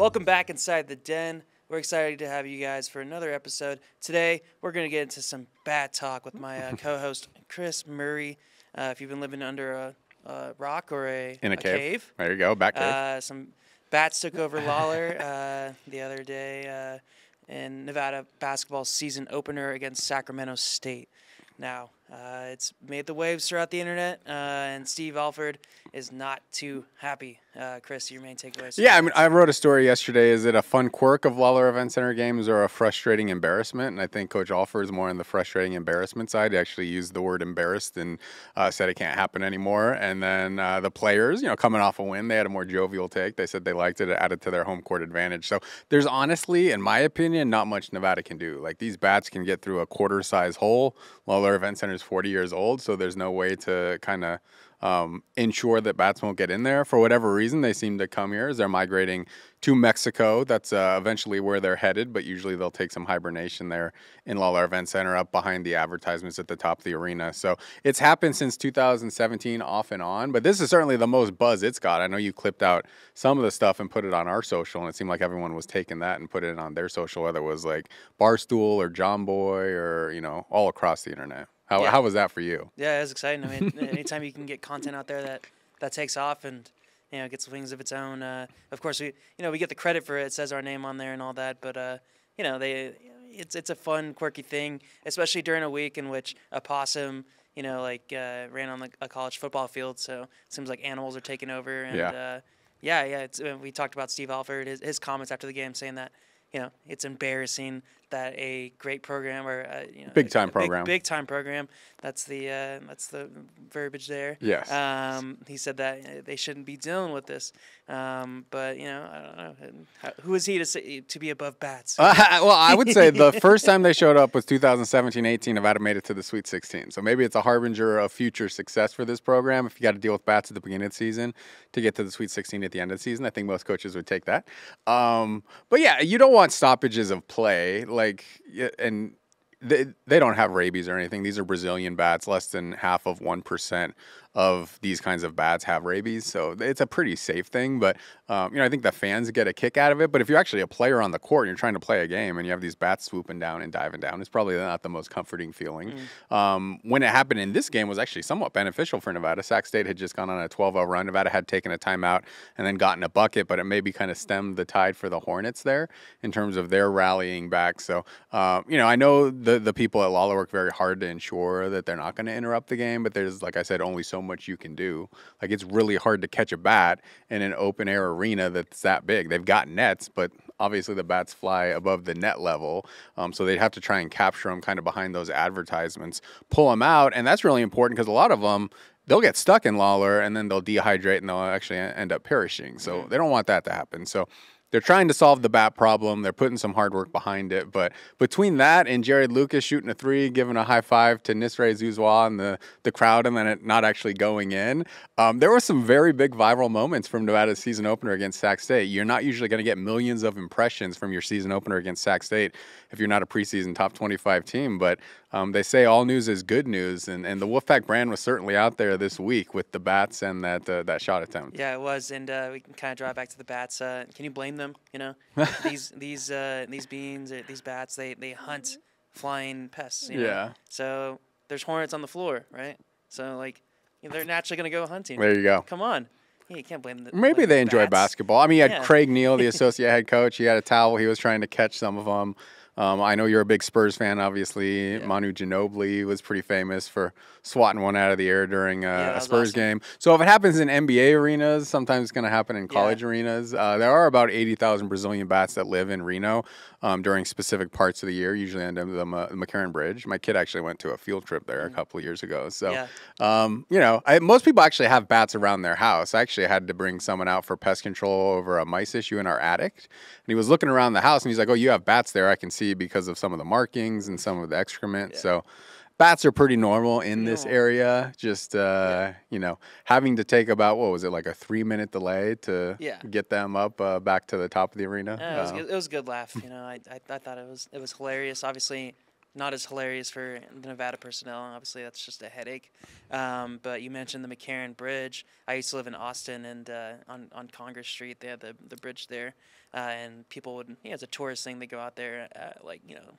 Welcome back inside the den. We're excited to have you guys for another episode. Today, we're going to get into some bat talk with my co-host, Chris Murray. If you've been living under a rock or a cave. There you go, bat cave. Some bats took over Lawlor the other day in Nevada basketball season opener against Sacramento State. Now, it's made the waves throughout the internet, and Steve Alford is not too happy. Chris, your main takeaways? Yeah, I mean, I wrote a story yesterday. Is it a fun quirk of Lawlor Event Center games or a frustrating embarrassment? And I think Coach Alford is more on the frustrating embarrassment side. He actually used the word embarrassed and said it can't happen anymore. And then the players, coming off a win, they had a more jovial take. They said they liked it. It added to their home court advantage. So there's honestly, in my opinion, not much Nevada can do. Like, these bats can get through a quarter-size hole. Lawlor Event Center is 40 years old, so there's no way to kind of ensure that bats won't get in there. For whatever reason, they seem to come here as they're migrating to Mexico. That's eventually where they're headed, but usually they'll take some hibernation there in Lawlor Event Center up behind the advertisements at the top of the arena. So it's happened since 2017 off and on, but this is certainly the most buzz it's got. I know you clipped out some of the stuff and put it on our social, and it seemed like everyone was taking that and put it on their social, whether it was like Barstool or John Boy or, all across the internet. How was that for you? Yeah, it was exciting. I mean, anytime you can get content out there that takes off and gets wings of its own. Of course, we get the credit for it. It says our name on there and all that. But it's a fun, quirky thing, especially during a week in which a possum ran on a college football field. So it seems like animals are taking over. And we talked about Steve Alford, his comments after the game saying that it's embarrassing that a great program or big time program. Big time program. That's the verbiage there. Yes. He said that they shouldn't be dealing with this. But I don't know. Who is he to say to be above bats? Well, I would say the first time they showed up was 2017-18. Nevada made it to the Sweet 16. So maybe it's a harbinger of future success for this program. If you got to deal with bats at the beginning of the season to get to the Sweet 16 at the end of the season, I think most coaches would take that. But yeah, you don't want stoppages of play. And they don't have rabies or anything. These are Brazilian bats. Less than half of 1% of these kinds of bats have rabies. So it's a pretty safe thing. But, I think the fans get a kick out of it. But if you're actually a player on the court and you're trying to play a game and you have these bats swooping down and diving down, it's probably not the most comforting feeling. When it happened in this game was actually somewhat beneficial for Nevada. Sac State had just gone on a 12-0 run. Nevada had taken a timeout and then gotten a bucket, but it maybe kind of stemmed the tide for the Hornets there in terms of their rallying back. So, I know the people at Lawlor work very hard to ensure that they're not going to interrupt the game, but there's, like I said, only so much you can do. Like, it's really hard to catch a bat in an open air arena that's that big. They've got nets, but obviously the bats fly above the net level, so they'd have to try and capture them kind of behind those advertisements, pull them out, and that's really important because a lot of them, they'll get stuck in Lawlor and then they'll dehydrate and they'll actually end up perishing. So they don't want that to happen. So they're trying to solve the bat problem. They're putting some hard work behind it. But between that and Jared Lucas shooting a three, giving a high five to Nisre Zuzwa and the crowd, and then it not actually going in, there were some very big viral moments from Nevada's season opener against Sac State. You're not usually going to get millions of impressions from your season opener against Sac State if you're not a preseason top 25 team. But they say all news is good news, and the Wolfpack brand was certainly out there this week with the bats and that shot attempt. Yeah, it was, and we can kind of draw back to the bats. Can you blame them? These beans, these bats, they hunt flying pests. Yeah. So there's hornets on the floor, right? So they're naturally going to go hunting. There you go. Come on. You can't blame them. Maybe they enjoy basketball. I mean, you had Craig Neal, the associate head coach. He had a towel. He was trying to catch some of them. I know you're a big Spurs fan, obviously. Yeah. Manu Ginobili was pretty famous for swatting one out of the air during a Spurs game. So if it happens in NBA arenas, sometimes it's going to happen in college arenas. There are about 80,000 Brazilian bats that live in Reno during specific parts of the year, usually under the McCarran Bridge. My kid actually went to a field trip there a couple of years ago. So, most people actually have bats around their house. I actually had to bring someone out for pest control over a mice issue in our attic. And he was looking around the house, and he's like, oh, you have bats there. I can see because of some of the markings and some of the excrement. Yeah. So bats are pretty normal in this area. Just, having to take about, what was it, like a 3-minute delay to get them up back to the top of the arena. It was a good laugh. I thought it was hilarious. Obviously, not as hilarious for the Nevada personnel. Obviously, that's just a headache. But you mentioned the McCarran Bridge. I used to live in Austin, and on Congress Street, they had the bridge there. And people would, it's a tourist thing. They go out there at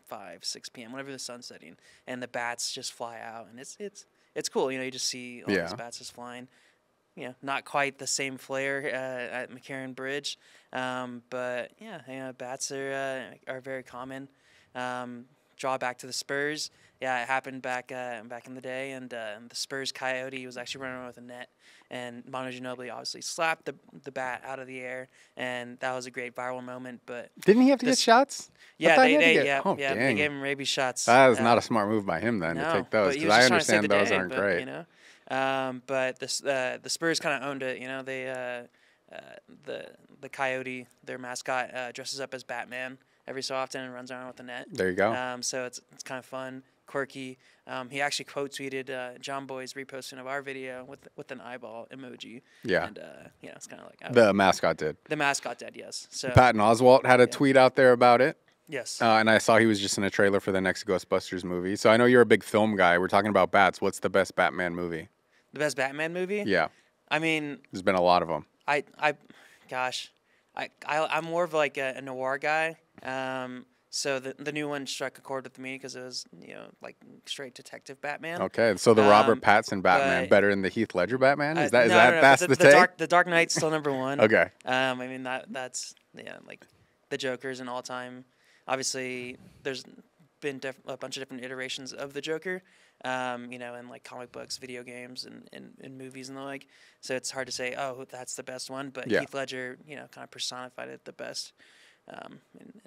5, 6 p.m. whenever the sun's setting, and the bats just fly out, and it's cool. You just see all these bats just flying. Not quite the same flair at McCarran Bridge, but bats are very common. Draw back to the Spurs. Yeah, it happened back in the day, and the Spurs coyote was actually running around with a net, and Manu Ginobili obviously slapped the bat out of the air, and that was a great viral moment. But didn't he have to get shots? Yeah, they dang. gave him rabies shots. That was not a smart move by him then to take those, because I understand those aren't great. But the Spurs kind of owned it. They the coyote, their mascot, dresses up as Batman every so often and runs around with the net. There you go. So it's kind of fun, quirky. He actually quote tweeted John Boy's reposting of our video with an eyeball emoji. Yeah. And it's kind of like the mascot did. The mascot did, yes. So Patton Oswalt had a tweet out there about it. Yes. And I saw he was just in a trailer for the next Ghostbusters movie. So I know you're a big film guy. We're talking about bats. What's the best Batman movie? The best Batman movie? Yeah. I mean, there's been a lot of them. I'm more of like a noir guy. So the new one struck a chord with me because it was like straight detective Batman. Okay, so the Robert Pattinson Batman better than the Heath Ledger Batman? Is that that's the take? The Dark Knight's still number one. Okay. I mean that's like the Joker's an all time. Obviously, there's been a bunch of different iterations of the Joker, in like comic books, video games, and movies and the like. So it's hard to say, oh, that's the best one. But Heath Ledger, kind of personified it the best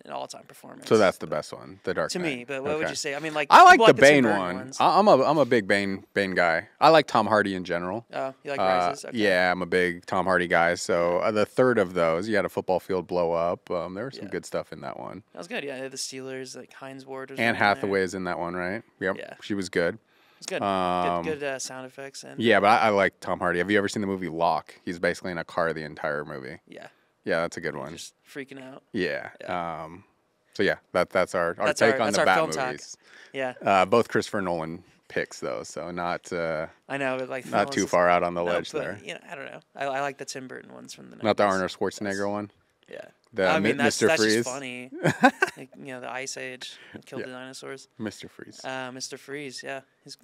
in all-time performance. So that's the best one, the Dark Knight. To me, but what would you say? I mean, like I like the Bane one. I'm a big Bane guy. I like Tom Hardy in general. Oh, you like Rises? Okay. Yeah, I'm a big Tom Hardy guy. So the third of those, you had a football field blow up. There was some good stuff in that one. That was good. Yeah, the Steelers, like Hines Ward. Anne Hathaway is in that one, right? Yep. Yeah. She was good. It's good. Good sound effects. And yeah, but I like Tom Hardy. Have you ever seen the movie Locke? He's basically in a car the entire movie. Yeah. Yeah, that's a good one. Just freaking out. Yeah. So yeah, that's our take on the Bat movies. Talk. Yeah. Both Christopher Nolan picks though, so not I know, but like not too far out on the ledge there. I don't know. I like the Tim Burton ones from the 90s. Not the Arnold Schwarzenegger one. Yeah. Mr. That's Freeze. just funny. Like, the Ice Age killed the dinosaurs. Mr. Freeze. Mr. Freeze. Yeah, he's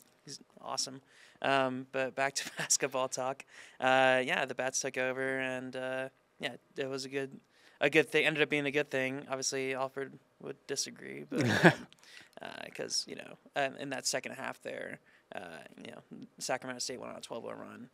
awesome. But back to basketball talk. The Bats took over, and it was a good thing. Ended up being a good thing. Obviously, Alford would disagree, but because in that second half there, Sacramento State went on a 12-0 run.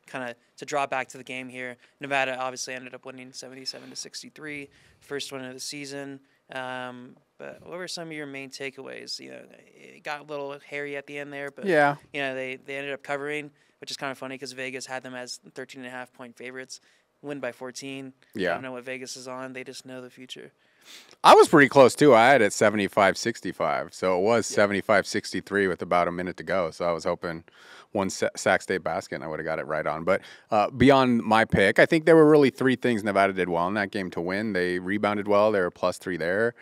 Kind of to draw back to the game here, Nevada obviously ended up winning 77-63, first win of the season. But what were some of your main takeaways? It got a little hairy at the end there, but they ended up covering, which is kind of funny because Vegas had them as 13.5-point favorites, win by 14. Yeah. I don't know what Vegas is on. They just know the future. I was pretty close, too. I had it 75-65, so it was 75-63 with about a minute to go. So I was hoping one Sac State basket, and I would have got it right on. But beyond my pick, I think there were really three things Nevada did well in that game to win. They rebounded well. They were +3 there.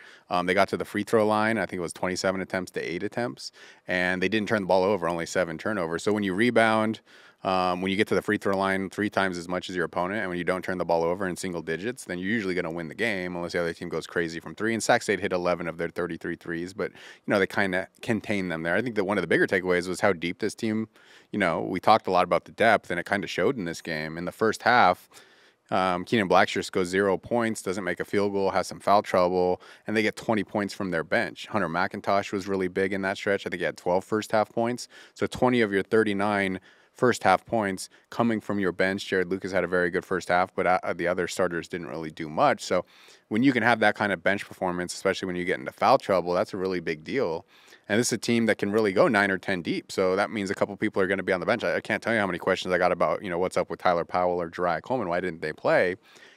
They got to the free throw line. I think it was 27 attempts to 8 attempts. And they didn't turn the ball over, only 7 turnovers. So when you rebound, when you get to the free throw line 3 times as much as your opponent, and when you don't turn the ball over in single digits, then you're usually going to win the game unless the other team goes crazy from 3. And Sac State hit 11 of their 33 threes, but they kind of contained them there. I think that one of the bigger takeaways was how deep this team, we talked a lot about the depth, and it kind of showed in this game. In the first half, Keenan Blackshear scores 0 points, doesn't make a field goal, has some foul trouble, and they get 20 points from their bench. Hunter McIntosh was really big in that stretch. I think he had 12 first-half points. So 20 of your 39 first-half points coming from your bench. Jared Lucas had a very good first half, but the other starters didn't really do much. So when you can have that kind of bench performance, especially when you get into foul trouble, that's a really big deal. And this is a team that can really go 9 or 10 deep. So that means a couple people are going to be on the bench. I can't tell you how many questions I got about, what's up with Tyler Powell or Jariah Coleman. Why didn't they play?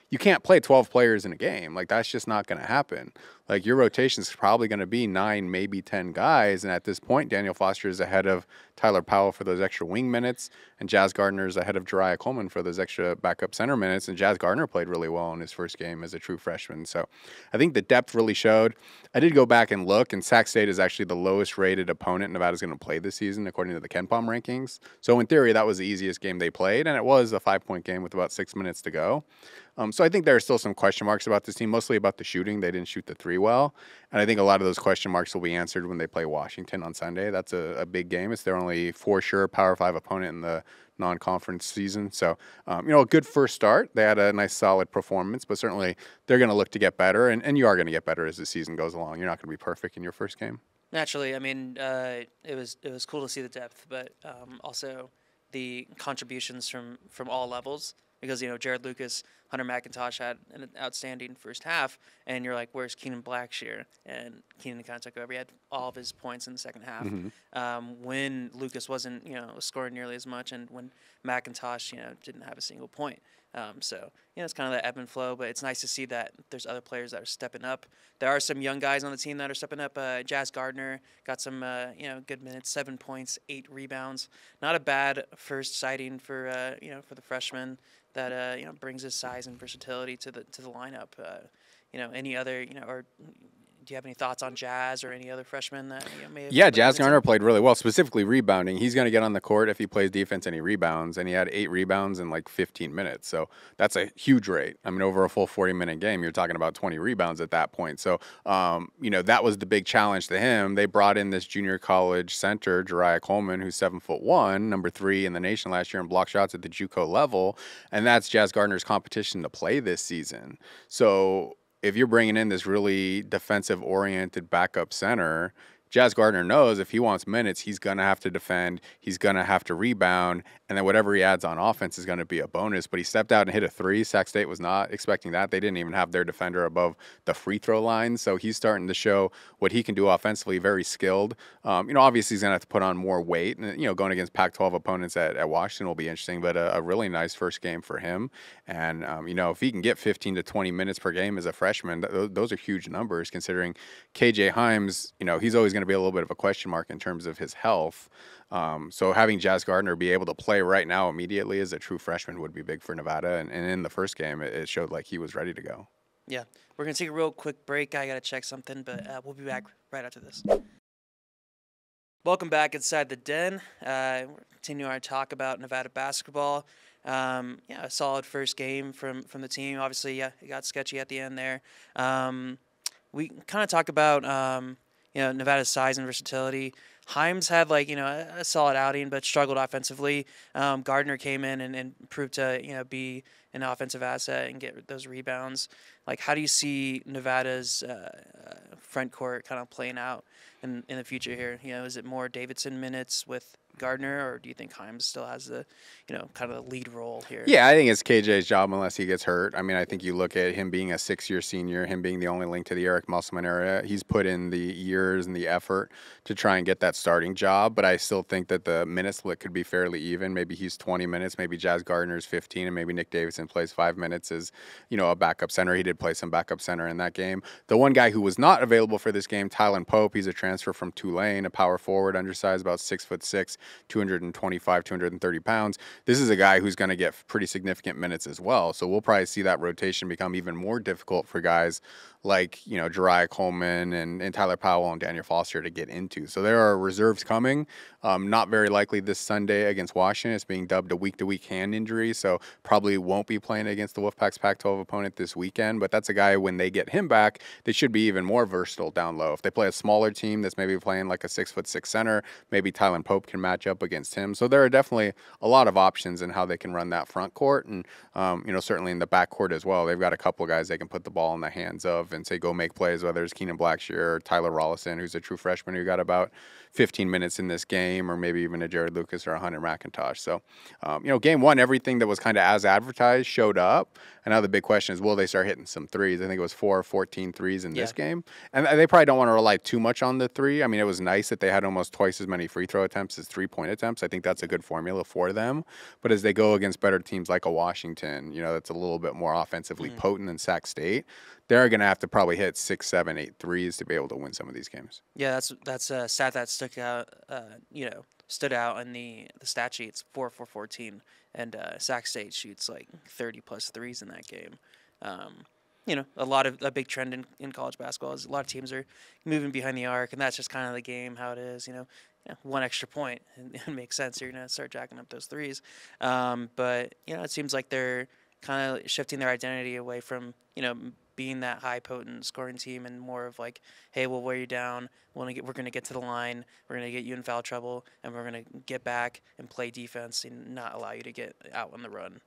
you can't play 12 players in a game. Like, that's just not going to happen. Like, your rotation is probably going to be 9, maybe 10 guys. And at this point, Daniel Foster is ahead of Tyler Powell for those extra wing minutes, and Jazz Gardner is ahead of Jariah Coleman for those extra backup center minutes. And Jazz Gardner played really well in his first game as a true freshman. So I think the depth really showed. I did go back and look, and Sac State is actually the lowest rated opponent Nevada's going to play this season, according to the KenPom rankings. So in theory, that was the easiest game they played, and it was a 5-point game with about 6 minutes to go. So I think there are still some question marks about this team, mostly about the shooting. They didn't shoot the three well. And I think a lot of those question marks will be answered when they play Washington on Sunday. That's a big game. It's their only for sure Power 5 opponent in the non-conference season. So, a good first start. They had a nice, solid performance, but certainly they're going to look to get better. And you are going to get better as the season goes along. You're not going to be perfect in your first game. Naturally, I mean, it was cool to see the depth, but also the contributions from all levels. Because, Jared Lucas, Hunter McIntosh had an outstanding first half, and you're like, where's Keenan Blackshear? And Keenan kind of took over. He had all of his points in the second half. When Lucas wasn't, scoring nearly as much, and when McIntosh, didn't have a single point. So, it's kind of that ebb and flow, but it's nice to see that there's other players that are stepping up. There are some young guys on the team that are stepping up. Jazz Gardner got some, good minutes, 7 points, 8 rebounds. Not a bad first sighting for the freshman that, brings his size and versatility to the lineup. Any other, or do you have any thoughts on Jazz or any other freshmen that may have? Yeah, Jazz Gardner played really well, specifically rebounding. He's going to get on the court if he plays defense and he rebounds, and he had 8 rebounds in like 15 minutes. So that's a huge rate. I mean, over a full 40-minute game, you're talking about 20 rebounds at that point. So, that was the big challenge to him. They brought in this junior college center, Jariah Coleman, who's 7'1", number 3 in the nation last year in block shots at the JUCO level, and that's Jazz Gardner's competition to play this season. So if you're bringing in this really defensive-oriented backup center, Jazz Gardner knows if he wants minutes, he's going to have to defend, he's going to have to rebound, and then whatever he adds on offense is going to be a bonus. But he stepped out and hit a 3. Sac State was not expecting that. They didn't even have their defender above the free throw line, so he's starting to show what he can do offensively, very skilled. Obviously he's going to have to put on more weight, and, going against Pac-12 opponents at Washington will be interesting, but a really nice first game for him. And, if he can get 15 to 20 minutes per game as a freshman, those are huge numbers considering KJ Himes, he's always going to be a little bit of a question mark in terms of his health. So having Jazz Gardner be able to play right now immediately as a true freshman would be big for Nevada. And in the first game, it showed like he was ready to go. Yeah. We're going to take a real quick break. I got to check something, but we'll be back right after this. Welcome back inside the den. We're continuing our talk about Nevada basketball. A solid first game from the team. Obviously, it got sketchy at the end there. We kind of talk about Nevada's size and versatility. Himes had a solid outing, but struggled offensively. Gardner came in and proved to be an offensive asset and get those rebounds. Like, how do you see Nevada's front court kind of playing out in the future here? Is it more Davidson minutes with Gardner, or do you think Himes still has the, kind of the lead role here? Yeah, I think it's KJ's job unless he gets hurt. I mean, I think you look at him being a 6-year senior, him being the only link to the Eric Musselman era. He's put in the years and the effort to try and get that starting job, but I still think that the minute split could be fairly even. Maybe he's 20 minutes, maybe Jazz Gardner's 15, and maybe Nick Davidson plays 5 minutes as, a backup center. He did play some backup center in that game. The one guy who was not available for this game, Tylen Pope, he's a transfer from Tulane, a power forward, undersized, about 6'6", 225, 230 pounds. This is a guy who's going to get pretty significant minutes as well. So we'll probably see that rotation become even more difficult for guys like, Jariah Coleman and Tyler Powell and Daniel Foster to get into. So there are reserves coming. Not very likely this Sunday against Washington. It's being dubbed a week-to-week hand injury, so probably won't be playing against the Wolfpack's Pac-12 opponent this weekend. But that's a guy, when they get him back, they should be even more versatile down low. If they play a smaller team that's maybe playing like a 6'6" center, maybe Tylen Pope can match up against him. So there are definitely a lot of options in how they can run that front court, and certainly in the back court as well. They've got a couple of guys they can put the ball in the hands of and say go make plays, whether it's Keenan Blackshear or Tyler Rollison, who's a true freshman who got about 15 minutes in this game, or maybe even a Jared Lucas or a Hunter McIntosh. So, game one, everything that was kind of as advertised showed up. And now the big question is, will they start hitting some threes? I think it was 14 threes in this game. And they probably don't want to rely too much on the three. I mean, it was nice that they had almost twice as many free throw attempts as 3-point attempts. I think that's a good formula for them. But as they go against better teams like a Washington, that's a little bit more offensively potent than Sac State, they're going to have to probably hit 6, 7, 8 threes to be able to win some of these games. Yeah, that's a stat that stood out in the stat sheets, 4 for 14, and Sac State shoots like 30+ threes in that game. A big trend in college basketball is a lot of teams are moving behind the arc, and that's just kind of the game, how it is. One extra point, it makes sense. You're going to start jacking up those threes. But it seems like they're kind of shifting their identity away from, being that high potent scoring team and more of like, hey, we'll wear you down. We're going to get to the line. We're going to get you in foul trouble, and we're going to get back and play defense and not allow you to get out on the run.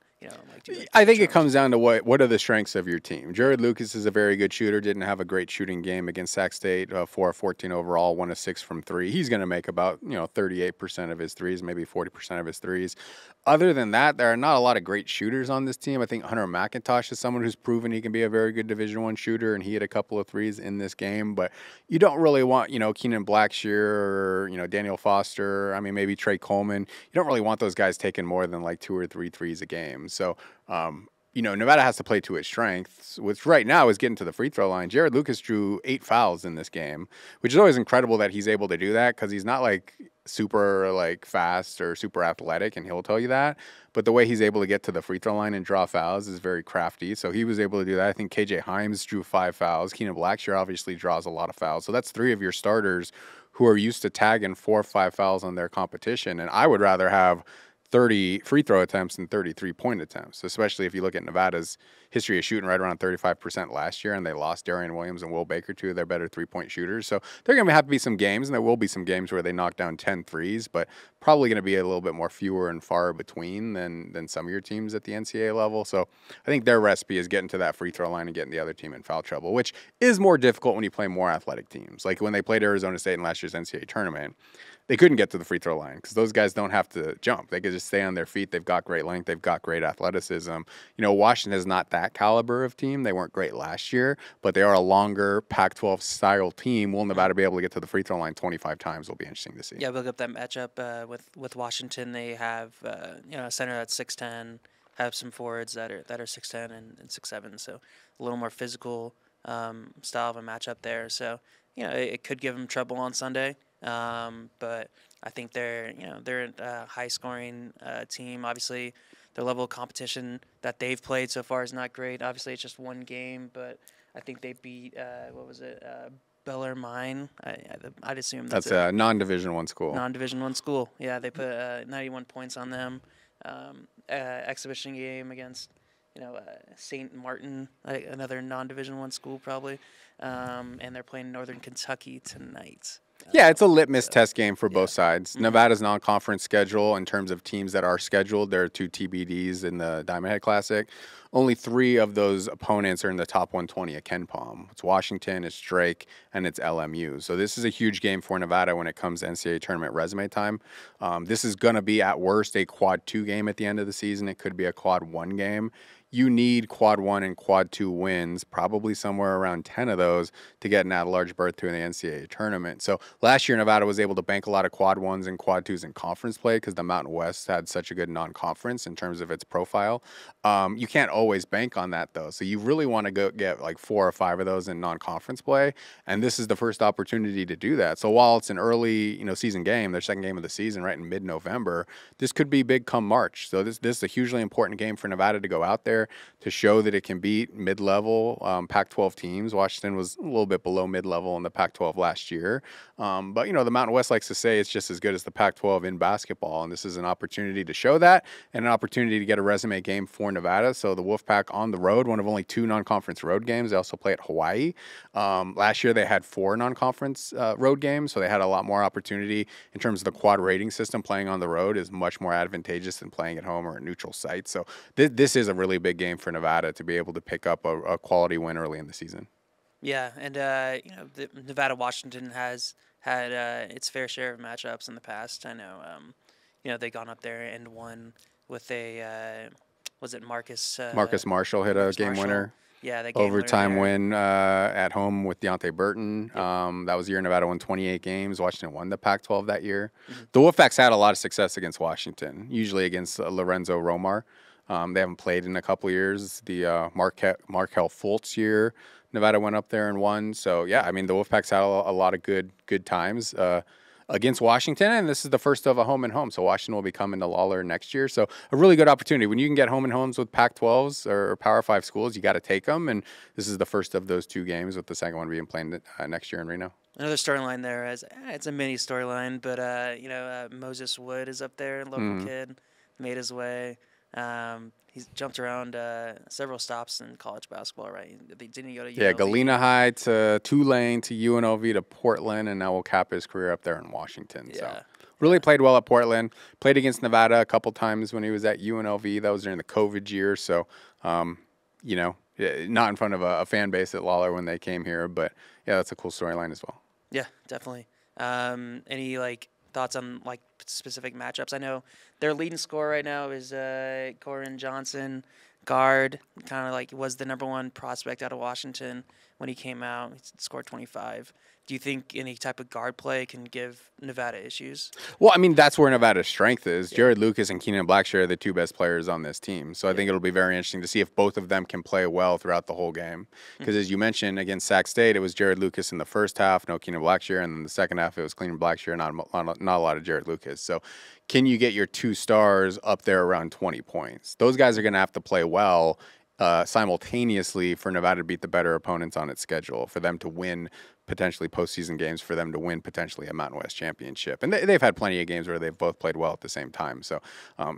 I think it comes down to what are the strengths of your team. Jared Lucas is a very good shooter. Didn't have a great shooting game against Sac State. 4 of 14 overall, 1 of 6 from 3. He's going to make about 38% of his threes, maybe 40% of his threes. Other than that, there are not a lot of great shooters on this team. I think Hunter McIntosh is someone who's proven he can be a very good Division I shooter, and he hit a couple of threes in this game. But you don't really want Keenan Blackshear or Daniel Foster. I mean, maybe Trey Coleman. You don't really want those guys taking more than like 2 or 3 threes a game. So, Nevada has to play to its strengths, which right now is getting to the free throw line. Jared Lucas drew 8 fouls in this game, which is always incredible that he's able to do that because he's not like super like fast or super athletic, and he'll tell you that. But the way he's able to get to the free throw line and draw fouls is very crafty. So he was able to do that. I think KJ Himes drew 5 fouls. Keenan Blackshear obviously draws a lot of fouls. So that's 3 of your starters who are used to tagging 4 or 5 fouls on their competition. And I would rather have 30 free throw attempts and 33-point attempts, especially if you look at Nevada's history of shooting right around 35% last year, and they lost Darian Williams and Will Baker, 2 of their better 3-point shooters. So there are going to have to be some games, and there will be some games where they knock down 10 threes, but probably going to be a little bit more fewer and far between than some of your teams at the NCAA level. So I think their recipe is getting to that free throw line and getting the other team in foul trouble, which is more difficult when you play more athletic teams. Like when they played Arizona State in last year's NCAA tournament, they couldn't get to the free throw line because those guys don't have to jump. They could just stay on their feet. They've got great length. They've got great athleticism. Washington is not that caliber of team. They weren't great last year, but they are a longer Pac-12 style team. Will Nevada be able to get to the free throw line 25 times? Will be interesting to see. Yeah, look up that matchup with Washington. They have a center that's 6'10", have some forwards that are 6'10" and 6'7", so a little more physical style of a matchup there. So it could give them trouble on Sunday. But I think they're a high-scoring team. Obviously, their level of competition that they've played so far is not great. Obviously, it's just one game, but I think they beat Bellarmine. I'd assume that's a non-Division I school. Non-Division I school. Yeah, they put 91 points on them. Exhibition game against St. Martin, another non-Division I school probably, and they're playing Northern Kentucky tonight. Yeah, it's a litmus test game for both sides. Mm-hmm. Nevada's non-conference schedule, in terms of teams that are scheduled, there are 2 TBDs in the Diamond Head Classic. Only 3 of those opponents are in the top 120 at Ken Palm. It's Washington, it's Drake, and it's LMU. So this is a huge game for Nevada when it comes to NCAA tournament resume time. This is going to be, at worst, a quad 2 game at the end of the season. It could be a quad 1 game. You need quad 1 and quad 2 wins, probably somewhere around 10 of those, to get an at-large berth to an NCAA tournament. So last year, Nevada was able to bank a lot of quad 1s and quad 2s in conference play because the Mountain West had such a good non-conference in terms of its profile. You can't always bank on that, though. So you really want to go get like 4 or 5 of those in non-conference play, and this is the first opportunity to do that. So while it's an early season game, their second game of the season right in mid-November, this could be big come March. So this is a hugely important game for Nevada to go out there to show that it can beat mid-level Pac-12 teams. Washington was a little bit below mid-level in the Pac-12 last year. But, the Mountain West likes to say it's just as good as the Pac-12 in basketball, and this is an opportunity to show that and an opportunity to get a resume game for Nevada. So the Wolfpack on the road, one of only 2 non-conference road games. They also play at Hawaii. Last year they had 4 non-conference road games, so they had a lot more opportunity in terms of the quad rating system. Playing on the road is much more advantageous than playing at home or a neutral site. So this is a really big game for Nevada to be able to pick up a quality win early in the season. Yeah, and Nevada-Washington has had its fair share of matchups in the past. I know, they gone up there and won with a was it Marcus? Marcus Marshall hit a game winner. Yeah, that game overtime winner win at home with Deontay Burton. Yep. That was the year Nevada won 28 games. Washington won the Pac-12 that year. Mm-hmm. The Wolfpacks had a lot of success against Washington, usually against Lorenzo Romar. They haven't played in a couple years. The Markel Fultz year, Nevada went up there and won. So, yeah, I mean, the Wolfpacks had a lot of good times against Washington, and this is the first of a home and home. So Washington will be coming to Lawlor next year. So a really good opportunity. When you can get home and homes with Pac-12s or Power 5 schools, you got to take them. And this is the first of those two games, with the second one being played next year in Reno. Another storyline there is it's a mini storyline, but Moses Wood is up there, local kid, made his way. He's jumped around several stops in college basketball, right? Didn't he go to UNLV? Yeah, Galena High to Tulane to UNLV to Portland, and now will cap his career up there in Washington. Yeah. So really played well at Portland. Played against Nevada a couple times when he was at UNLV. That was during the COVID year. So, not in front of a fan base at Lawlor when they came here. But, yeah, that's a cool storyline as well. Yeah, definitely. Any, thoughts on, specific matchups? I know their leading scorer right now is Corin Johnson, guard, kind of was the number one prospect out of Washington when he came out. He scored 25. Do you think any type of guard play can give Nevada issues? Well, I mean, that's where Nevada's strength is. Yeah. Jared Lucas and Keenan Blackshear are the two best players on this team. So I think it'll be very interesting to see if both of them can play well throughout the whole game. Because as you mentioned, against Sac State, it was Jared Lucas in the first half, no Keenan Blackshear. And in the second half, it was Keenan Blackshear, not a lot of Jared Lucas. So can you get your two stars up there around 20 points? Those guys are going to have to play well simultaneously for Nevada to beat the better opponents on its schedule, for them to win potentially postseason games, for them to win potentially a Mountain West championship. And they've had plenty of games where they've both played well at the same time. So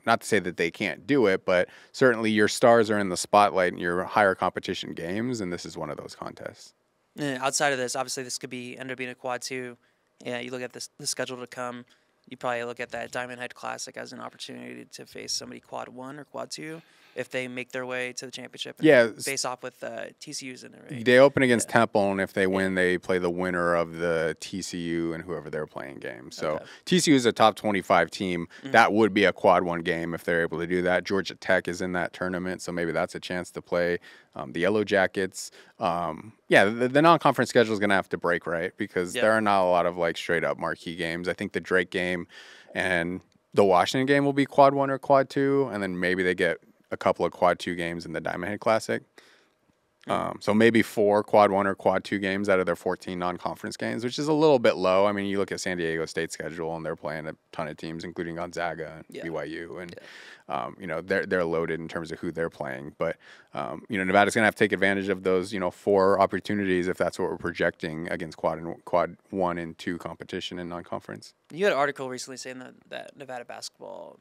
not to say that they can't do it, but certainly your stars are in the spotlight in your higher competition games, and this is one of those contests. And outside of this, obviously this could end up being a quad 2. Yeah, you look at the schedule to come, you probably look at that Diamond Head Classic as an opportunity to face somebody quad 1 or quad 2 if they make their way to the championship and face off with TCU's in it, right? They open against Temple, and if they win, they play the winner of the TCU and whoever they're playing game. So TCU is a top 25 team. That would be a quad 1 game if they're able to do that. Georgia Tech is in that tournament, so maybe that's a chance to play the Yellow Jackets. The non-conference schedule is going to have to break, right? Because there are not a lot of straight-up marquee games. I think the Drake game and the Washington game will be quad 1 or quad 2, and then maybe they get a couple of quad 2 games in the Diamond Head Classic. So maybe 4 quad 1 or quad 2 games out of their 14 non-conference games, which is a little bit low. I mean, you look at San Diego State's schedule, and they're playing a ton of teams, including Gonzaga and BYU, and they're loaded in terms of who they're playing. But Nevada's gonna have to take advantage of those 4 opportunities if that's what we're projecting against quad 1 and 2 competition in non-conference. You had an article recently saying that Nevada basketball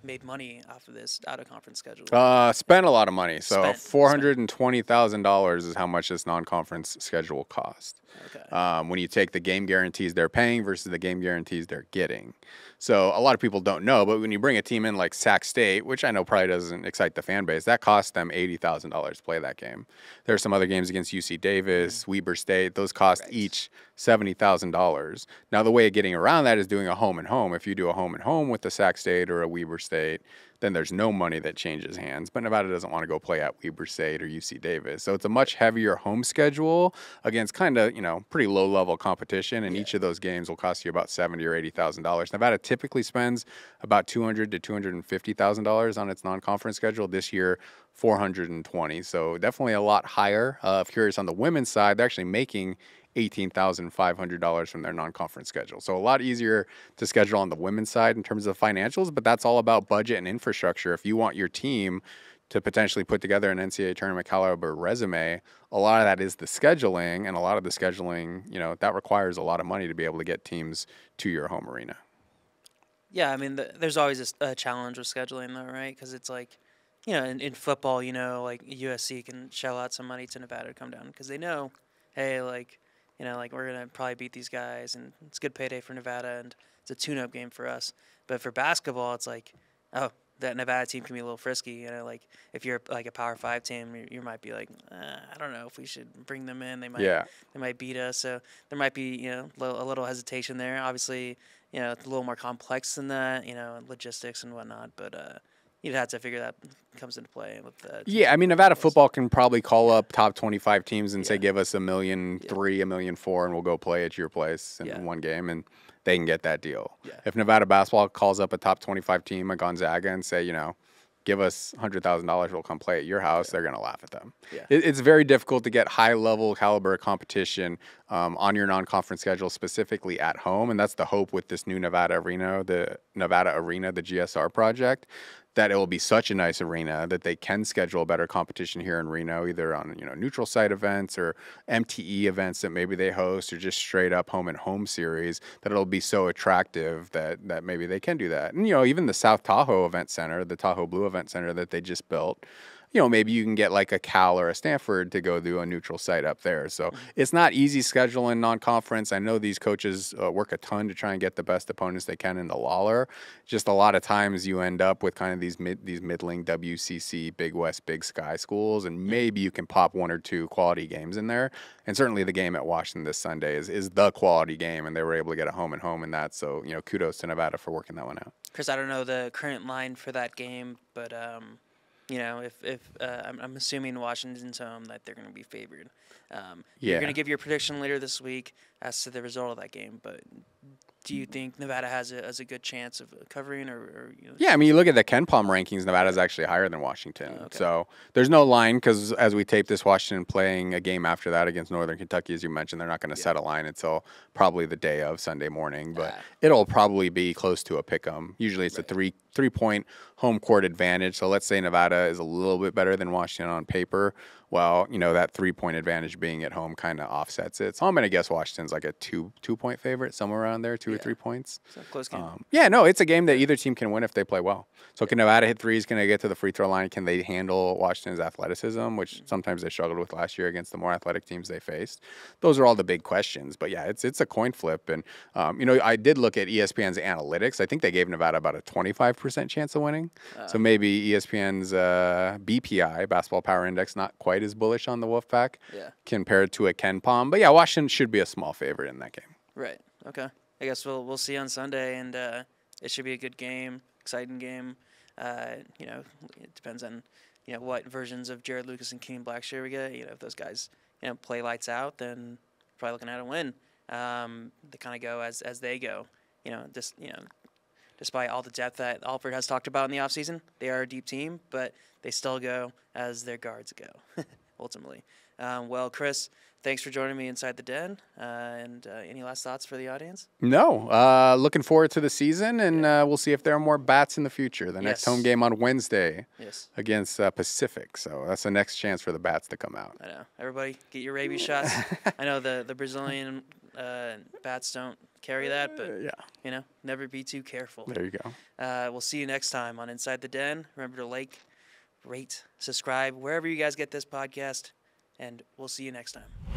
made money off of this out-of-conference schedule. Spent a lot of money. So $420,000 is how much this non-conference schedule cost. Okay. When you take the game guarantees they're paying versus the game guarantees they're getting. So a lot of people don't know, but when you bring a team in like Sac State, which I know probably doesn't excite the fan base, that costs them $80,000 to play that game. There are some other games against UC Davis, Weber State. Those cost each $70,000. Now, the way of getting around that is doing a home and home. If you do a home and home with a Sac State or a Weber State, then there's no money that changes hands. But Nevada doesn't want to go play at Weber State or UC Davis. So it's a much heavier home schedule against kind of, pretty low-level competition. And each of those games will cost you about $70,000 or $80,000. Nevada typically spends about $200,000 to $250,000 on its non-conference schedule. This year, $420,000. So definitely a lot higher. If you're curious on the women's side, they're actually making $18,500 from their non-conference schedule. So a lot easier to schedule on the women's side in terms of financials, but that's all about budget and infrastructure. If you want your team to potentially put together an NCAA tournament caliber resume, a lot of that is the scheduling, and a lot of the scheduling, that requires a lot of money to be able to get teams to your home arena. Yeah, I mean, there's always a challenge with scheduling, though, right? Because it's like, in football, like USC can shell out some money to Nevada to come down because they know, hey, we're going to probably beat these guys, and it's a good payday for Nevada, and it's a tune-up game for us. But for basketball, it's like, that Nevada team can be a little frisky. If you're like a Power 5 team, you might be like, I don't know if we should bring them in. They might beat us. So there might be, a little hesitation there. Obviously, it's a little more complex than that, logistics and whatnot. But, you'd have to figure that comes into play with the. Yeah, I mean, Nevada football can probably call up top 25 teams and say, Yeah. give us $1.3 million, $1.4 million, and we'll go play at your place in one game, and they can get that deal. Yeah. If Nevada basketball calls up a top 25 team at Gonzaga and say, give us $100,000, we'll come play at your house, they're going to laugh at them. Yeah. It's very difficult to get high-level caliber competition on your non-conference schedule, specifically at home, and that's the hope with this new Nevada Arena, the GSR project, that it will be such a nice arena that they can schedule better competition here in Reno, either on neutral site events or MTE events that maybe they host, or just straight up home and home series, that it'll be so attractive that maybe they can do that. And even the South Tahoe Event Center, the Tahoe Blue Event Center that they just built, maybe you can get like a Cal or a Stanford to go do a neutral site up there. So it's not easy scheduling non-conference. I know these coaches work a ton to try and get the best opponents they can in the Lawlor. Just a lot of times you end up with kind of these middling WCC, Big West, Big Sky schools, and maybe you can pop one or two quality games in there. And certainly the game at Washington this Sunday is the quality game, and they were able to get a home and home in that. So, kudos to Nevada for working that one out. Chris, I don't know the current line for that game, but if I'm assuming Washington's home, that they're going to be favored. You're going to give your prediction later this week as to the result of that game, but do you think Nevada has a good chance of covering, or Yeah, I mean, you look at the Ken Palm rankings, Nevada's actually higher than Washington. Okay. So there's no line because as we tape this, Washington playing a game after that against Northern Kentucky, as you mentioned, they're not going to set a line until probably the day of Sunday morning, but it'll probably be close to a pick-em. Usually it's a three-point home court advantage. So let's say Nevada is a little bit better than Washington on paper. Well, that 3-point advantage being at home kind of offsets it. So I'm going to guess Washington's like a 2-point favorite, somewhere around there, 2 or 3 points. So close game. It's a game that either team can win if they play well. So can Nevada hit threes? Can they get to the free throw line? Can they handle Washington's athleticism, which sometimes they struggled with last year against the more athletic teams they faced? Those are all the big questions. But yeah, it's a coin flip. And I did look at ESPN's analytics. I think they gave Nevada about a 25% chance of winning. So maybe ESPN's BPI, Basketball Power Index, not quite as bullish on the Wolfpack compared to a Ken Palm. But yeah, Washington should be a small favorite in that game. Right. Okay. I guess we'll see on Sunday, and it should be a good game, exciting game. It depends on what versions of Jared Lucas and Kenyon Blackshear we get. If those guys play lights out, then probably looking at a win. They kind of go as they go. Despite all the depth that Alford has talked about in the offseason, they are a deep team, but they still go as their guards go, ultimately. Well, Chris, thanks for joining me inside the den. And any last thoughts for the audience? No. Looking forward to the season, and we'll see if there are more bats in the future. The next home game on Wednesday against Pacific. So that's the next chance for the bats to come out. I know. Everybody, get your rabies shots. I know the Brazilian bats don't carry that, but, never be too careful. There you go. We'll see you next time on Inside the Den. Remember to like, rate, subscribe, wherever you guys get this podcast, and we'll see you next time.